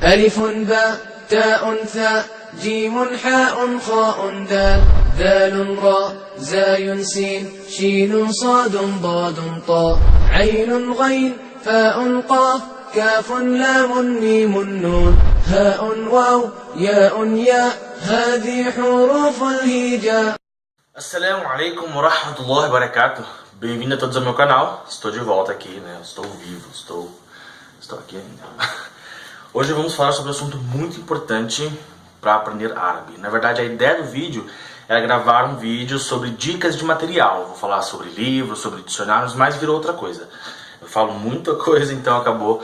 ألف باء تاء ثاء جيم حاء خاء دال ذال راء زاي سين شين صاد ضاد طاء عين غين فاء قاف كاف لام ميم نون هاء واو ياء ياء هذه حروف الهجاء. Assalamu alaikum wa rahmatullahi wa barakatuh. Bem-vindo a todos ao meu canal. Estou de volta aqui, né? Estou vivo, estou aqui ainda. Hoje vamos falar sobre um assunto muito importante para aprender árabe. Na verdade, a ideia do vídeo era gravar um vídeo sobre dicas de material. Vou falar sobre livros, sobre dicionários, mas virou outra coisa. Eu falo muita coisa, então acabou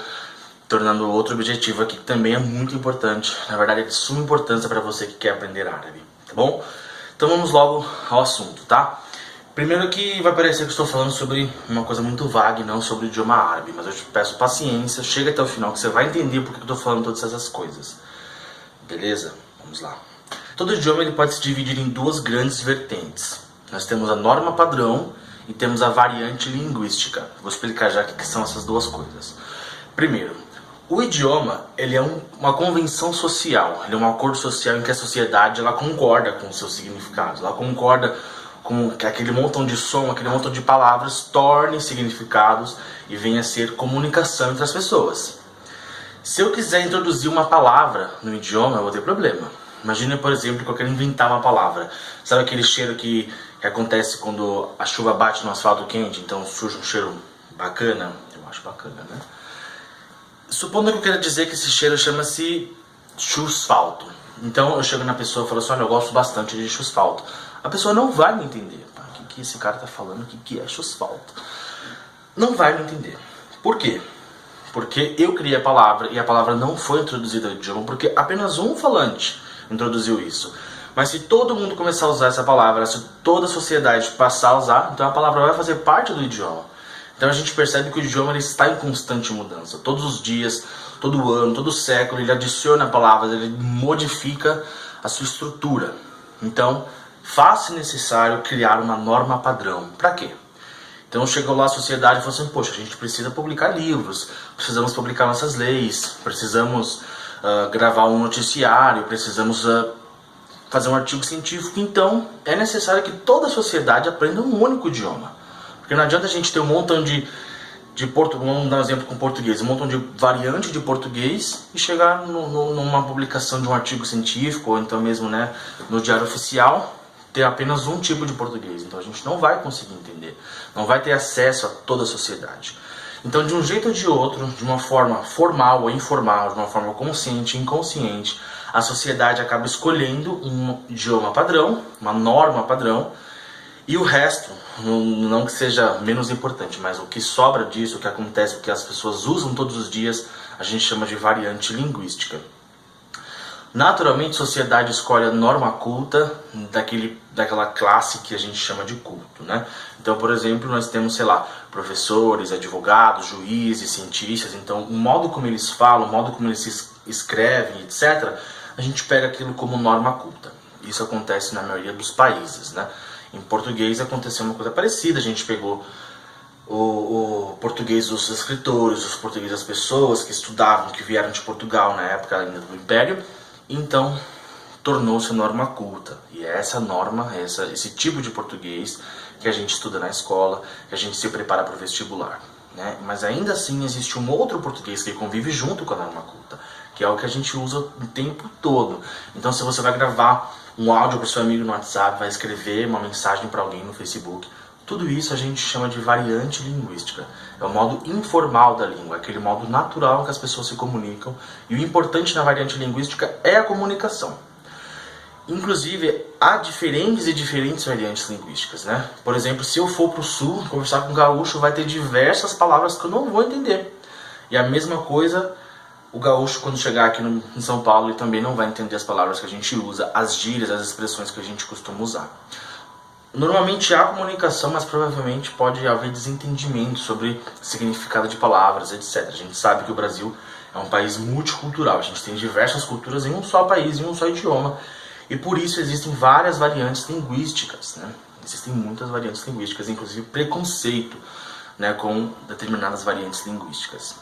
tornando outro objetivo aqui que também é muito importante. Na verdade, é de suma importância para você que quer aprender árabe, tá bom? Então vamos logo ao assunto, tá? Primeiro que vai parecer que eu estou falando sobre uma coisa muito vaga e não sobre o idioma árabe, mas eu te peço paciência, chega até o final que você vai entender porque eu estou falando todas essas coisas. Beleza? Vamos lá. Todo idioma ele pode se dividir em duas grandes vertentes. Nós temos a norma padrão e temos a variante linguística. Vou explicar já o que são essas duas coisas. Primeiro, o idioma ele é uma convenção social, ele é um acordo social em que a sociedade ela concorda com os seus significados, ela concorda com que aquele montão de som, aquele montão de palavras torne significados e venha a ser comunicação entre as pessoas. Se eu quiser introduzir uma palavra no idioma, eu vou ter problema. Imagina, por exemplo, que eu quero inventar uma palavra. Sabe aquele cheiro que acontece quando a chuva bate no asfalto quente, então surge um cheiro bacana? Eu acho bacana, né? Supondo que eu quero dizer que esse cheiro chama-se chusfalto. Então eu chego na pessoa e falo assim, olha, eu gosto bastante de chusfalto. A pessoa não vai me entender. O que esse cara tá falando? O que é chusfalto? Não vai me entender. Por quê? Porque eu criei a palavra e a palavra não foi introduzida no idioma porque apenas um falante introduziu isso. Mas se todo mundo começar a usar essa palavra, se toda a sociedade passar a usar, então a palavra vai fazer parte do idioma. Então a gente percebe que o idioma ele está em constante mudança. Todos os dias, todo ano, todo século, ele adiciona palavras, ele modifica a sua estrutura. Então, faz-se necessário criar uma norma padrão. Para quê? Então chegou lá a sociedade e falou assim, poxa, a gente precisa publicar livros, precisamos publicar nossas leis, precisamos gravar um noticiário, precisamos fazer um artigo científico. Então é necessário que toda a sociedade aprenda um único idioma. Porque não adianta a gente ter um montão vamos dar um exemplo com português, um montão de variante de português e chegar numa publicação de um artigo científico ou então mesmo né, no diário oficial ter apenas um tipo de português. Então a gente não vai conseguir entender, não vai ter acesso a toda a sociedade. Então de um jeito ou de outro, de uma forma formal ou informal, de uma forma consciente e inconsciente, a sociedade acaba escolhendo um idioma padrão, uma norma padrão, e o resto, não que seja menos importante, mas o que sobra disso, o que acontece, o que as pessoas usam todos os dias, a gente chama de variante linguística. Naturalmente, a sociedade escolhe a norma culta daquela classe que a gente chama de culto, né? Então, por exemplo, nós temos, sei lá, professores, advogados, juízes, cientistas. Então, o modo como eles falam, o modo como eles se escrevem, etc., a gente pega aquilo como norma culta. Isso acontece na maioria dos países, né? Em português aconteceu uma coisa parecida, a gente pegou o português dos escritores, os portugueses das pessoas que estudavam, que vieram de Portugal na época ainda do Império, então tornou-se norma culta. E é essa norma, esse tipo de português que a gente estuda na escola, que a gente se prepara para o vestibular, né? Mas ainda assim existe um outro português que convive junto com a norma culta, que é o que a gente usa o tempo todo. Então se você vai gravar um áudio para o seu amigo no WhatsApp, vai escrever uma mensagem para alguém no Facebook, tudo isso a gente chama de variante linguística. É o modo informal da língua, aquele modo natural que as pessoas se comunicam. E o importante na variante linguística é a comunicação. Inclusive, há diferentes variantes linguísticas, né? Por exemplo, se eu for para o sul, conversar com um gaúcho, vai ter diversas palavras que eu não vou entender. E a mesma coisa, o gaúcho, quando chegar aqui em São Paulo, ele também não vai entender as palavras que a gente usa, as gírias, as expressões que a gente costuma usar. Normalmente há comunicação, mas provavelmente pode haver desentendimento sobre significado de palavras, etc. A gente sabe que o Brasil é um país multicultural, a gente tem diversas culturas em um só país, em um só idioma, e por isso existem várias variantes linguísticas, né? Existem muitas variantes linguísticas, inclusive preconceito, né, com determinadas variantes linguísticas.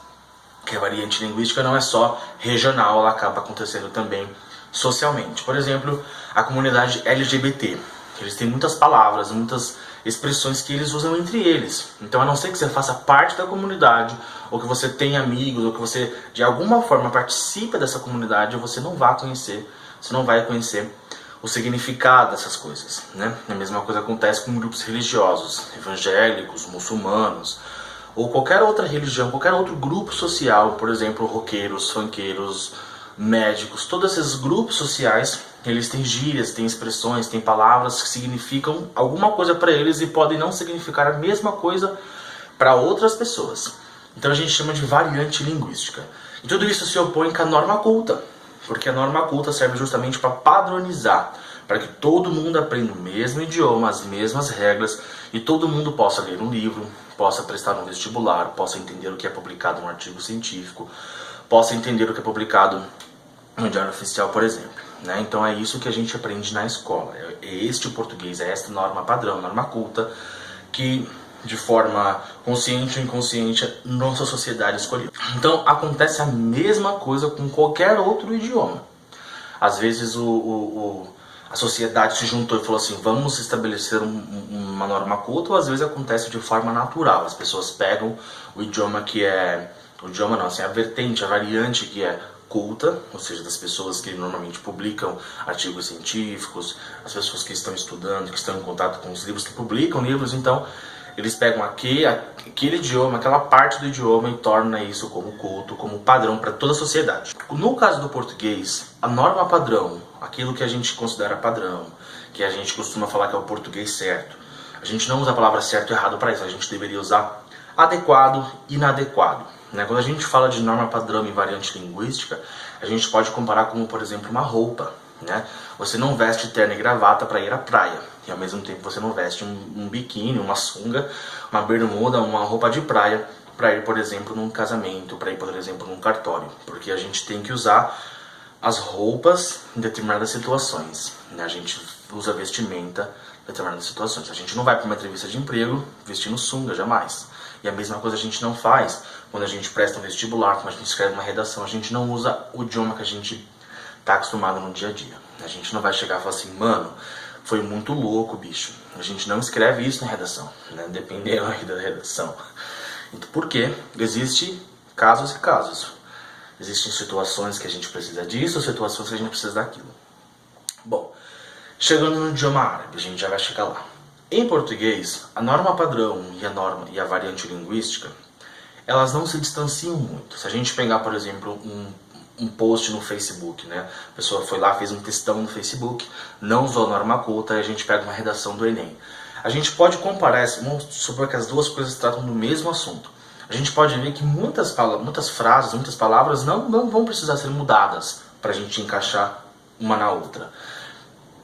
que a variante linguística não é só regional, ela acaba acontecendo também socialmente. Por exemplo, a comunidade LGBT, eles têm muitas palavras, muitas expressões que eles usam entre eles. Então, a não ser que você faça parte da comunidade, ou que você tenha amigos, ou que você de alguma forma participe dessa comunidade, você não vai conhecer o significado dessas coisas, né? A mesma coisa acontece com grupos religiosos, evangélicos, muçulmanos, ou qualquer outra religião, qualquer outro grupo social, por exemplo, roqueiros, funkeiros, médicos, todos esses grupos sociais, eles têm gírias, têm expressões, têm palavras que significam alguma coisa para eles e podem não significar a mesma coisa para outras pessoas. Então a gente chama de variante linguística. E tudo isso se opõe com a norma culta, porque a norma culta serve justamente para padronizar, para que todo mundo aprenda o mesmo idioma, as mesmas regras, e todo mundo possa ler um livro, possa prestar um vestibular, possa entender o que é publicado em um artigo científico, possa entender o que é publicado no Diário Oficial, por exemplo. Né? Então é isso que a gente aprende na escola. É este o português, é esta norma padrão, norma culta, que de forma consciente ou inconsciente nossa sociedade escolheu. Então acontece a mesma coisa com qualquer outro idioma. Às vezes a sociedade se juntou e falou assim, vamos estabelecer uma norma culta, ou às vezes acontece de forma natural. As pessoas pegam o idioma que é... O idioma não, assim, a vertente, a variante que é culta, ou seja, das pessoas que normalmente publicam artigos científicos, as pessoas que estão estudando, que estão em contato com os livros, que publicam livros, então eles pegam aquele idioma, aquela parte do idioma e tornam isso como culto, como padrão para toda a sociedade. No caso do português, a norma padrão, aquilo que a gente considera padrão, que a gente costuma falar que é o português certo, a gente não usa a palavra certo e errado para isso, a gente deveria usar adequado e inadequado. Quando a gente fala de norma padrão e variante linguística, a gente pode comparar como, por exemplo, uma roupa. Você não veste terno e gravata para ir à praia, e ao mesmo tempo você não veste um biquíni, uma sunga, uma bermuda, uma roupa de praia para ir, por exemplo, num casamento, para ir, por exemplo, num cartório, porque a gente tem que usar as roupas em determinadas situações. A gente usa vestimenta em determinadas situações. A gente não vai para uma entrevista de emprego vestindo sunga, jamais. E a mesma coisa a gente não faz quando a gente presta um vestibular, quando a gente escreve uma redação, a gente não usa o idioma que a gente está acostumado no dia a dia. A gente não vai chegar e falar assim, mano, foi muito louco, bicho. A gente não escreve isso na redação, dependendo aí da redação. Então, por quê? Existem casos e casos. Existem situações que a gente precisa disso, situações que a gente precisa daquilo. Bom, chegando no idioma árabe, a gente já vai chegar lá. Em português, a norma padrão e a variante linguística, elas não se distanciam muito. Se a gente pegar, por exemplo, um post no Facebook, a pessoa foi lá, fez um textão no Facebook, não usou a norma culta, e a gente pega uma redação do Enem. A gente pode comparar, vamos supor que as duas coisas tratam do mesmo assunto. A gente pode ver que muitas frases, muitas palavras não vão precisar ser mudadas para a gente encaixar uma na outra.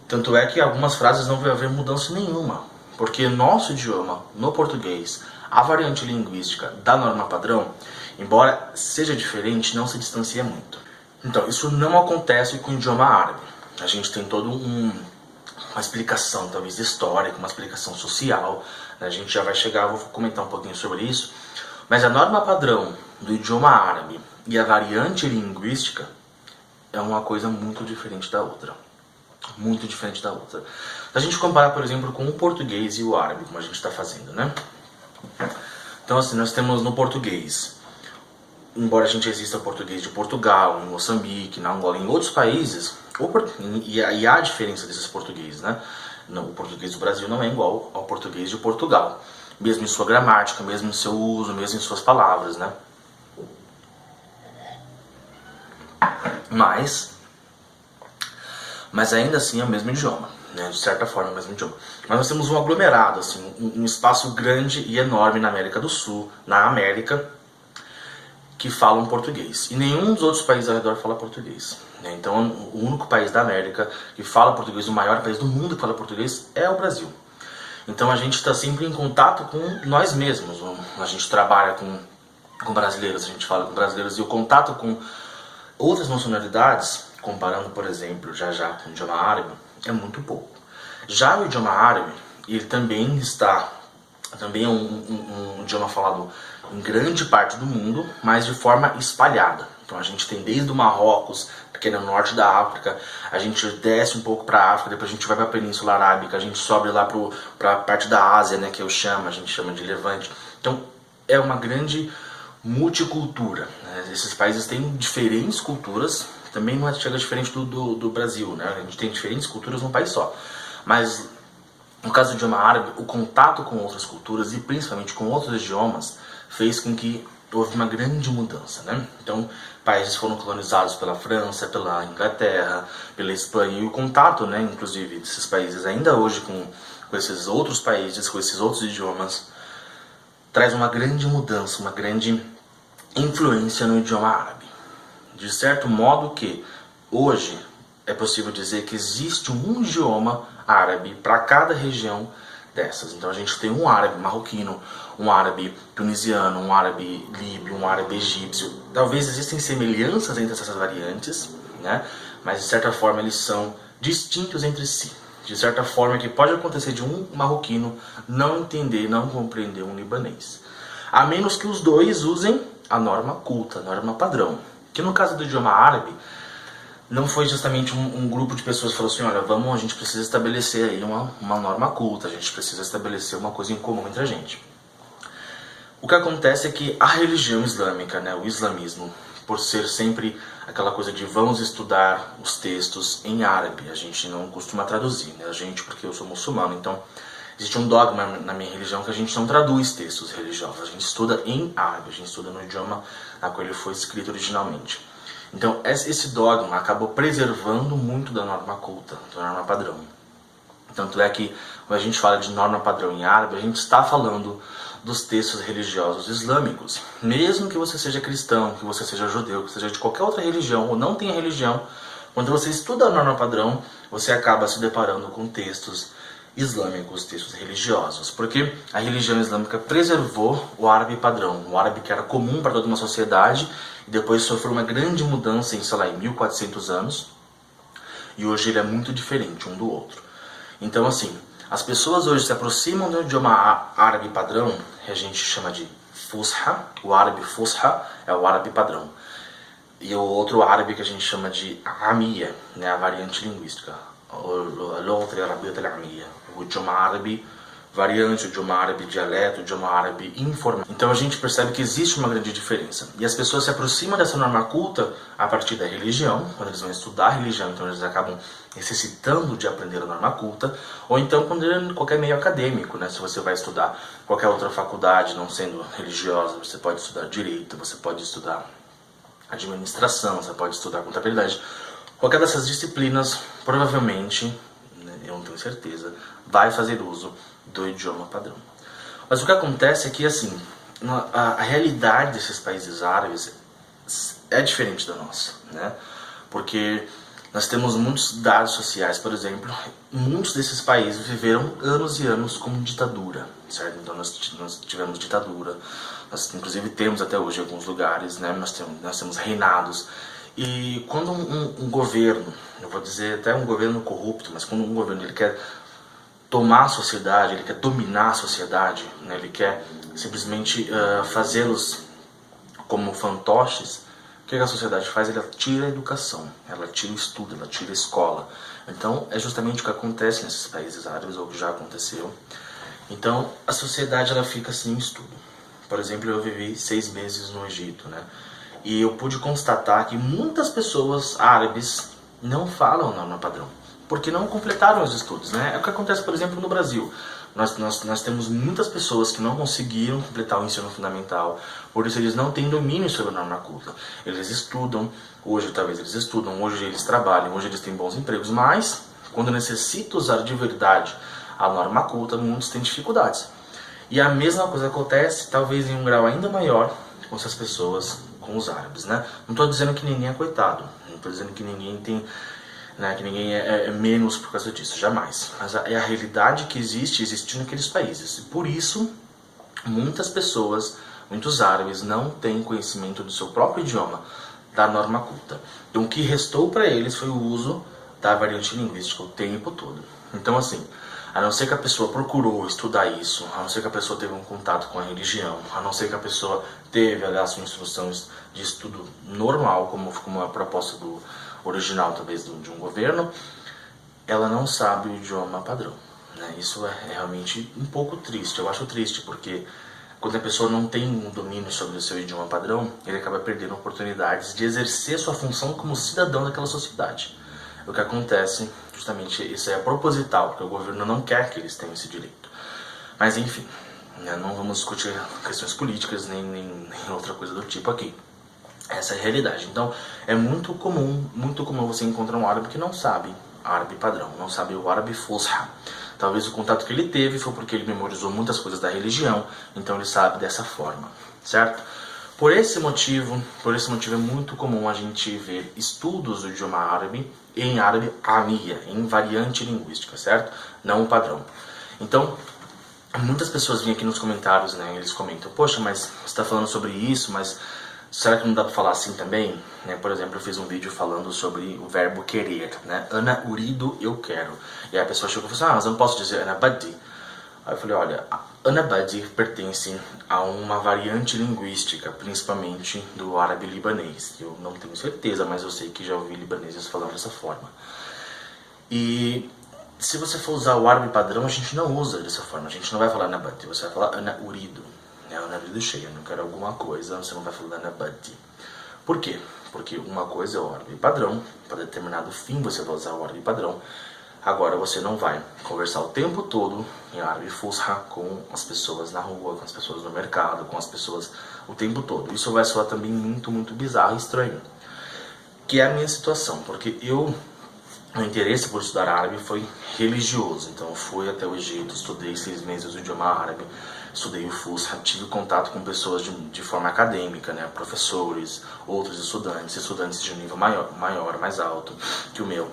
Tanto é que algumas frases não vai haver mudança nenhuma. Porque nosso idioma, no português, a variante linguística da norma padrão, embora seja diferente, não se distancia muito. Então, isso não acontece com o idioma árabe. A gente tem toda uma explicação, talvez histórica, uma explicação social. A gente já vai chegar, vou comentar um pouquinho sobre isso. Mas a norma padrão do idioma árabe e a variante linguística é uma coisa muito diferente da outra. Muito diferente da outra. Se a gente comparar, por exemplo, com o português e o árabe, como a gente está fazendo, Então, assim, nós temos no português, embora a gente exista o português de Portugal, em Moçambique, na Angola, em outros países, e há diferença desses portugueses, O português do Brasil não é igual ao português de Portugal, mesmo em sua gramática, mesmo em seu uso, mesmo em suas palavras, Mas ainda assim é o mesmo idioma, de certa forma é o mesmo idioma. Mas nós temos um aglomerado, assim, um espaço grande e enorme na América do Sul, na América, que falam português. E nenhum dos outros países ao redor fala português. Então o único país da América que fala português, o maior país do mundo que fala português, é o Brasil. Então a gente está sempre em contato com nós mesmos. A gente trabalha com brasileiros, a gente fala com brasileiros, e o contato com outras nacionalidades, comparando, por exemplo, já com o idioma árabe, é muito pouco. Já o idioma árabe, ele também é um idioma falado em grande parte do mundo, mas de forma espalhada. Então a gente tem desde o Marrocos, que é no norte da África, a gente desce um pouco para a África, depois a gente vai para a Península Arábica, a gente sobe lá para a parte da Ásia, né, que a gente chama de Levante. Então é uma grande multicultura, né? Esses países têm diferentes culturas, também não chega diferente do Brasil, né? A gente tem diferentes culturas num país só, mas no caso do idioma árabe, o contato com outras culturas e principalmente com outros idiomas fez com que houve uma grande mudança, né? Então, países foram colonizados pela França, pela Inglaterra, pela Espanha, e o contato, né, inclusive, desses países ainda hoje com esses outros países, com esses outros idiomas, traz uma grande mudança, uma grande influência no idioma árabe. De certo modo que hoje é possível dizer que existe um idioma árabe para cada região dessas. Então a gente tem um árabe marroquino, um árabe tunisiano, um árabe líbio, um árabe egípcio. Talvez existem semelhanças entre essas variantes, né? Mas de certa forma eles são distintos entre si. De certa forma que pode acontecer de um marroquino não entender, não compreender um libanês. A menos que os dois usem a norma culta, a norma padrão. Que no caso do idioma árabe, não foi justamente um grupo de pessoas que falou assim, olha, a gente precisa estabelecer aí uma norma culta, a gente precisa estabelecer uma coisa em comum entre a gente. O que acontece é que a religião islâmica, né, o islamismo, por ser sempre aquela coisa de vamos estudar os textos em árabe, a gente não costuma traduzir, né, porque eu sou muçulmano, então existe um dogma na minha religião que a gente não traduz textos religiosos, a gente estuda em árabe, a gente estuda no idioma na qual ele foi escrito originalmente. Então esse dogma acabou preservando muito da norma culta, da norma padrão. Tanto é que quando a gente fala de norma padrão em árabe, a gente está falando dos textos religiosos islâmicos. Mesmo que você seja cristão, que você seja judeu, que seja de qualquer outra religião ou não tenha religião, quando você estuda a norma padrão, você acaba se deparando com textos islâmicos, textos religiosos. Porque a religião islâmica preservou o árabe padrão, o árabe que era comum para toda uma sociedade, e depois sofreu uma grande mudança em, sei lá, em 1400 anos, e hoje ele é muito diferente um do outro. Então, assim, as pessoas hoje se aproximam do idioma árabe padrão, que a gente chama de Fusha, o árabe Fusha é o árabe padrão. E o outro árabe que a gente chama de Amiya, né, a variante linguística, o idioma árabe variante, o idioma árabe dialeto, o idioma árabe informal. Então a gente percebe que existe uma grande diferença. E as pessoas se aproximam dessa norma culta a partir da religião, quando eles vão estudar a religião, então eles acabam necessitando de aprender a norma culta, ou então quando é qualquer meio acadêmico, né? Se você vai estudar qualquer outra faculdade, não sendo religiosa, você pode estudar direito, você pode estudar administração, você pode estudar contabilidade. Qualquer dessas disciplinas, provavelmente, né, eu não tenho certeza, vai fazer uso do idioma padrão. Mas o que acontece é que, assim, a realidade desses países árabes é diferente da nossa, né? Porque nós temos muitos dados sociais, por exemplo, muitos desses países viveram anos e anos com ditadura, certo? Então nós tivemos ditadura, nós inclusive temos até hoje alguns lugares, né? Nós temos reinados. E quando um governo, eu vou dizer até um governo corrupto, mas quando um governo ele quer tomar a sociedade, ele quer dominar a sociedade, né? Ele quer simplesmente fazê-los como fantoches, o que a sociedade faz? Ela tira a educação, ela tira o estudo, ela tira a escola. Então é justamente o que acontece nesses países árabes, ou que já aconteceu. Então a sociedade ela fica sem estudo. Por exemplo, eu vivi 6 meses no Egito, né? E eu pude constatar que muitas pessoas árabes não falam a norma padrão, porque não completaram os estudos, né? É o que acontece, por exemplo, no Brasil. Nós temos muitas pessoas que não conseguiram completar o ensino fundamental, por isso eles não têm domínio sobre a norma culta. Eles estudam, hoje talvez eles estudam, hoje eles trabalham, hoje eles têm bons empregos, mas quando necessitam usar de verdade a norma culta, muitos têm dificuldades. E a mesma coisa acontece, talvez em um grau ainda maior, com essas pessoas, com os árabes, né? Não estou dizendo que ninguém é coitado, não estou dizendo que ninguém tem, né, que ninguém é menos por causa disso, jamais. Mas é a realidade que existe naqueles países. E por isso, muitas pessoas, muitos árabes, não têm conhecimento do seu próprio idioma, da norma culta. Então o que restou para eles foi o uso da variante linguística o tempo todo. Então assim, A não ser que a pessoa procurou estudar isso, a não ser que a pessoa teve um contato com a religião, a não ser que a pessoa teve, aliás, uma instrução de estudo normal, como a proposta do original, talvez, de um governo, ela não sabe o idioma padrão, né? Isso é realmente um pouco triste. Eu acho triste porque quando a pessoa não tem um domínio sobre o seu idioma padrão, ele acaba perdendo oportunidades de exercer sua função como cidadão daquela sociedade. O que acontece, justamente, isso é proposital, porque o governo não quer que eles tenham esse direito. Mas enfim, né, não vamos discutir questões políticas nem outra coisa do tipo aqui. Essa é a realidade. Então, é muito comum você encontrar um árabe que não sabe árabe padrão, não sabe o árabe fusha. Talvez o contato que ele teve foi porque ele memorizou muitas coisas da religião, então ele sabe dessa forma, certo? Por esse motivo é muito comum a gente ver estudos do idioma árabe em árabe amia, em variante linguística, certo? Não o padrão. Então, muitas pessoas vêm aqui nos comentários, né? Eles comentam, poxa, mas você está falando sobre isso, mas será que não dá para falar assim também? Né? Por exemplo, eu fiz um vídeo falando sobre o verbo querer, né? Ana urido, eu quero. E aí a pessoa chegou e falou assim, mas eu não posso dizer ana badi. Aí eu falei, olha, ana badi pertence a uma variante linguística, principalmente do árabe libanês. Eu não tenho certeza, mas eu sei que já ouvi libaneses falando dessa forma. E se você for usar o árabe padrão, a gente não usa dessa forma. A gente não vai falar ana badi, você vai falar ana urido. Ana urido cheia, não quero alguma coisa, você não vai falar ana badi. Por quê? Porque uma coisa é o árabe padrão, para determinado fim você vai usar o árabe padrão. Agora você não vai conversar o tempo todo em árabe fusha com as pessoas na rua, com as pessoas no mercado, com as pessoas o tempo todo. Isso vai soar também muito, muito bizarro e estranho. Que é a minha situação, porque o interesse por estudar árabe foi religioso. Então eu fui até o Egito, estudei 6 meses o idioma árabe, estudei o fusha, tive contato com pessoas de forma acadêmica, né? Professores, outros estudantes de um nível maior, mais alto que o meu.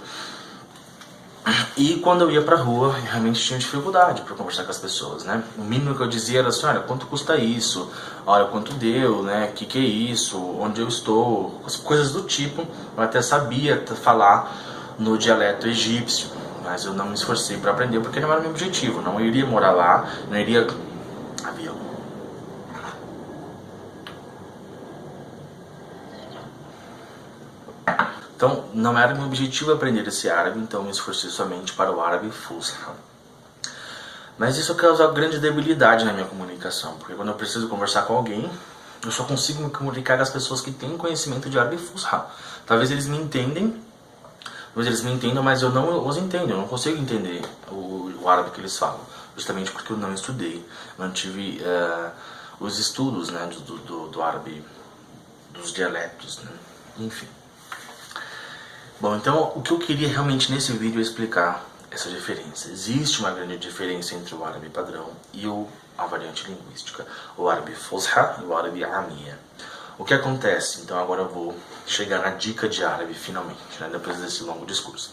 E quando eu ia pra rua, eu realmente tinha dificuldade para conversar com as pessoas, né? O mínimo que eu dizia era assim, olha, quanto custa isso? Olha, quanto deu, né? Que é isso? Onde eu estou? Coisas do tipo. Eu até sabia falar no dialeto egípcio, mas eu não me esforcei para aprender porque não era o meu objetivo. Não iria morar lá, não iria... Avião. Então, não era meu objetivo aprender esse árabe, então eu me esforcei somente para o árabe fusha. Mas isso causa grande debilidade na minha comunicação, porque quando eu preciso conversar com alguém, eu só consigo me comunicar com as pessoas que têm conhecimento de árabe fusha. Talvez eles me entendam, mas eu não os entendo, eu não consigo entender o árabe que eles falam, justamente porque eu não estudei, não tive os estudos, né, do árabe, dos dialetos, né? Enfim. Bom, então o que eu queria realmente nesse vídeo é explicar essa diferença. Existe uma grande diferença entre o árabe padrão e a variante linguística, o árabe fusha e o árabe amia. O que acontece? Então agora eu vou chegar na dica de árabe finalmente, né, depois desse longo discurso.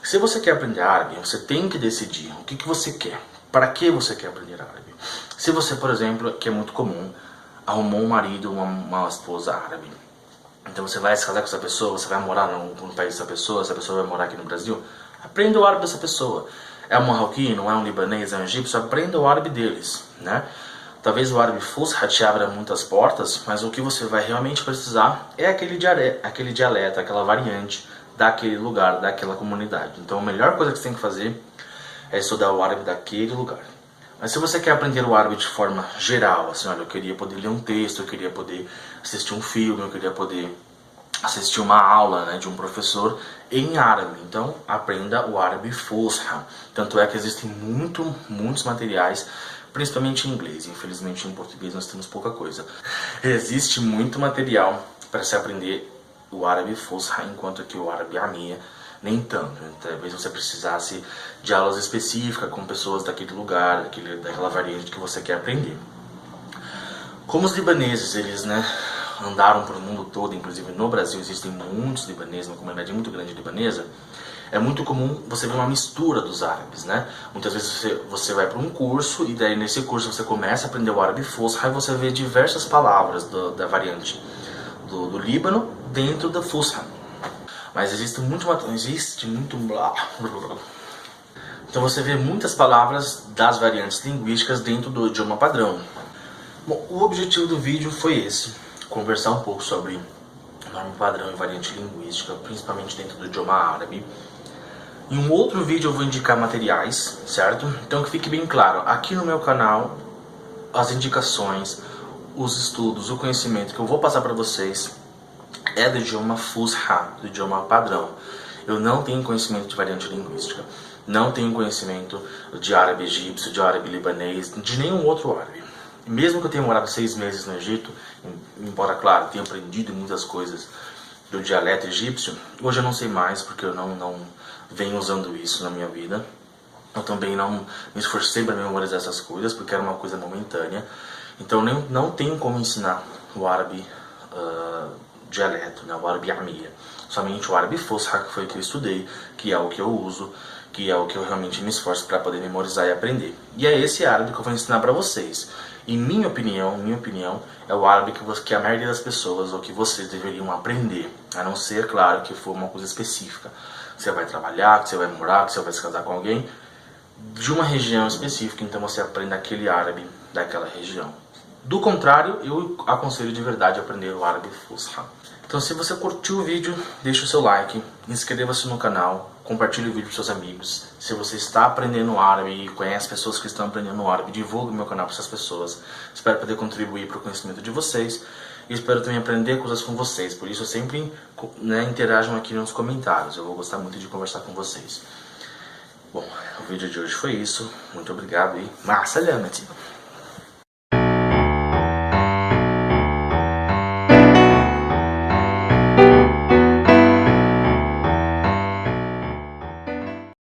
Se você quer aprender árabe, você tem que decidir o que você quer, para que você quer aprender árabe. Se você, por exemplo, que é muito comum, arrumou um marido, uma esposa árabe, então você vai se casar com essa pessoa, você vai morar no país dessa pessoa, essa pessoa vai morar aqui no Brasil, aprenda o árabe dessa pessoa. É um marroquino, é um libanês, é um egípcio, aprenda o árabe deles, né? Talvez o árabe fusha te abra muitas portas, mas o que você vai realmente precisar é aquele dialeto, aquela variante daquele lugar, daquela comunidade. Então a melhor coisa que você tem que fazer é estudar o árabe daquele lugar. Mas se você quer aprender o árabe de forma geral, assim, olha, eu queria poder ler um texto, eu queria poder assistir um filme, eu queria poder assistir uma aula, né, de um professor em árabe, então aprenda o árabe fusha. Tanto é que existem muitos materiais, principalmente em inglês. Infelizmente em português nós temos pouca coisa. Existe muito material para se aprender o árabe fusha, enquanto que o árabe amia nem tanto. Talvez você precisasse de aulas específicas com pessoas daquele lugar, daquela variante que você quer aprender. Como os libaneses, eles, né, andaram pelo mundo todo, inclusive no Brasil existem muitos libaneses, uma comunidade muito grande libanesa, é muito comum você ver uma mistura dos árabes, né? Muitas vezes você vai para um curso e daí nesse curso você começa a aprender o árabe fusha e você vê diversas palavras da variante do Líbano dentro da fusha. Mas existe muito Então você vê muitas palavras das variantes linguísticas dentro do idioma padrão. Bom, o objetivo do vídeo foi esse, conversar um pouco sobre nome padrão e variante linguística, principalmente dentro do idioma árabe. Em um outro vídeo eu vou indicar materiais, certo? Então que fique bem claro, aqui no meu canal, as indicações, os estudos, o conhecimento que eu vou passar para vocês é do idioma Fusha, do idioma padrão. Eu não tenho conhecimento de variante linguística, não tenho conhecimento de árabe egípcio, de árabe libanês, de nenhum outro árabe. Mesmo que eu tenha morado 6 meses no Egito, embora, claro, tenha aprendido muitas coisas do dialeto egípcio, hoje eu não sei mais porque eu não venho usando isso na minha vida. Eu também não me esforcei para memorizar essas coisas porque era uma coisa momentânea. Então não tenho como ensinar o árabe dialeto, né, o árabe amia. Somente o árabe fusha, que foi o que eu estudei, que é o que eu uso, que é o que eu realmente me esforço para poder memorizar e aprender. E é esse árabe que eu vou ensinar para vocês. Em minha opinião, é o árabe que a maioria das pessoas, ou que vocês deveriam aprender. A não ser, claro, que for uma coisa específica. Que você vai trabalhar, que você vai morar, que você vai se casar com alguém de uma região específica, então você aprende aquele árabe daquela região. Do contrário, eu aconselho de verdade a aprender o árabe fusha. Então se você curtiu o vídeo, deixa o seu like, inscreva-se no canal, compartilhe o vídeo com seus amigos. Se você está aprendendo árabe e conhece pessoas que estão aprendendo árabe, divulgue o meu canal para essas pessoas. Espero poder contribuir para o conhecimento de vocês e espero também aprender coisas com vocês. Por isso eu sempre interajam aqui nos comentários, eu vou gostar muito de conversar com vocês. Bom, o vídeo de hoje foi isso. Muito obrigado e ma salamati.